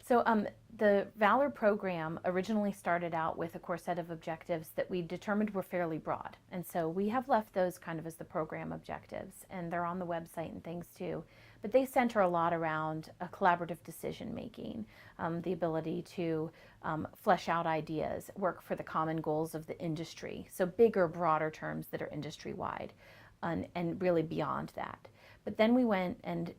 So the VALOR program originally started out with a core set of objectives that we determined were fairly broad. And so we have left those kind of as the program objectives, and they're on the website and things too. But they center a lot around a collaborative decision making, the ability to flesh out ideas, work for the common goals of the industry. So bigger, broader terms that are industry wide and really beyond that. But then we went and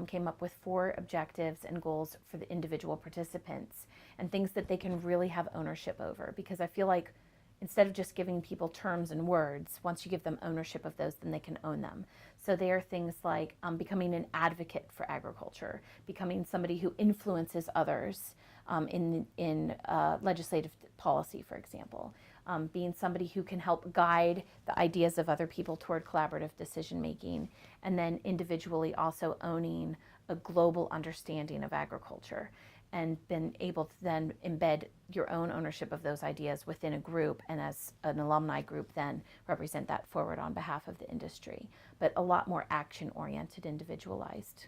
came up with 4 objectives and goals for the individual participants and things that they can really have ownership over. Because I feel like instead of just giving people terms and words, once you give them ownership of those, then they can own them. So they are things like becoming an advocate for agriculture, becoming somebody who influences others in legislative policy, for example. Being somebody who can help guide the ideas of other people toward collaborative decision making, and then individually also owning a global understanding of agriculture and been able to then embed your own ownership of those ideas within a group, and as an alumni group then represent that forward on behalf of the industry, but a lot more action-oriented, individualized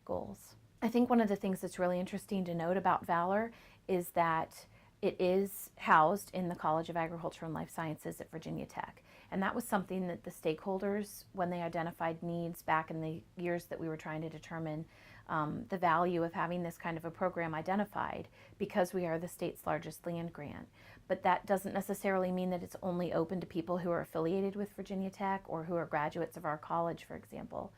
goals. I think one of the things that's really interesting to note about VALOR is that it is housed in the College of Agriculture and Life Sciences at Virginia Tech. And that was something that the stakeholders, when they identified needs back in the years that we were trying to determine the value of having this kind of a program identified, because we are the state's largest land grant. But that doesn't necessarily mean that it's only open to people who are affiliated with Virginia Tech or who are graduates of our college, for example.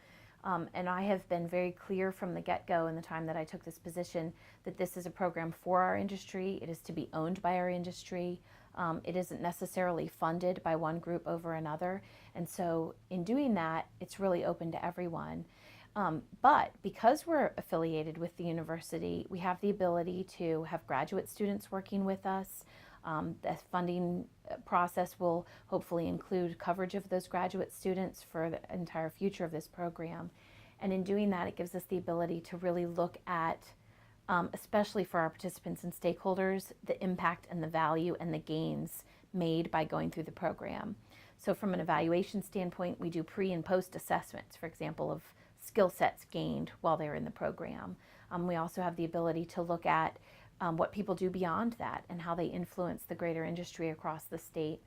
And I have been very clear from the get-go in the time that I took this position that this is a program for our industry. It is to be owned by our industry. It isn't necessarily funded by one group over another. And so in doing that, it's really open to everyone. But because we're affiliated with the university, we have the ability to have graduate students working with us. The funding process will hopefully include coverage of those graduate students for the entire future of this program. And in doing that, it gives us the ability to really look at, especially for our participants and stakeholders, the impact and the value and the gains made by going through the program. So from an evaluation standpoint, we do pre and post assessments, for example, of skill sets gained while they're in the program. We also have the ability to look at what people do beyond that and how they influence the greater industry across the state.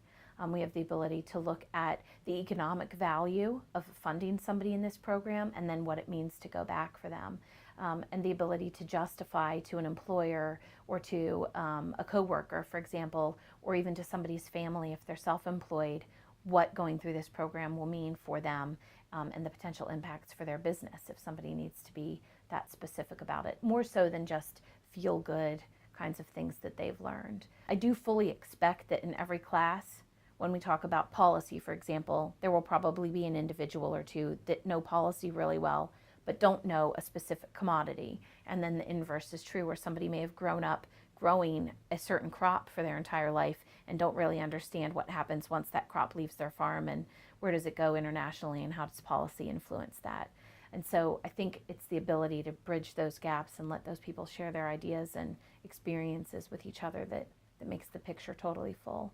We have the ability to look at the economic value of funding somebody in this program and then what it means to go back for them. And the ability to justify to an employer or to a coworker, for example, or even to somebody's family if they're self-employed, what going through this program will mean for them and the potential impacts for their business if somebody needs to be that specific about it, more so than just feel good kinds of things that they've learned. I do fully expect that in every class, when we talk about policy, for example, there will probably be an individual or two that know policy really well, but don't know a specific commodity. And then the inverse is true, where somebody may have grown up growing a certain crop for their entire life and don't really understand what happens once that crop leaves their farm and where does it go internationally and how does policy influence that. And so I think it's the ability to bridge those gaps and let those people share their ideas and experiences with each other that makes the picture totally full.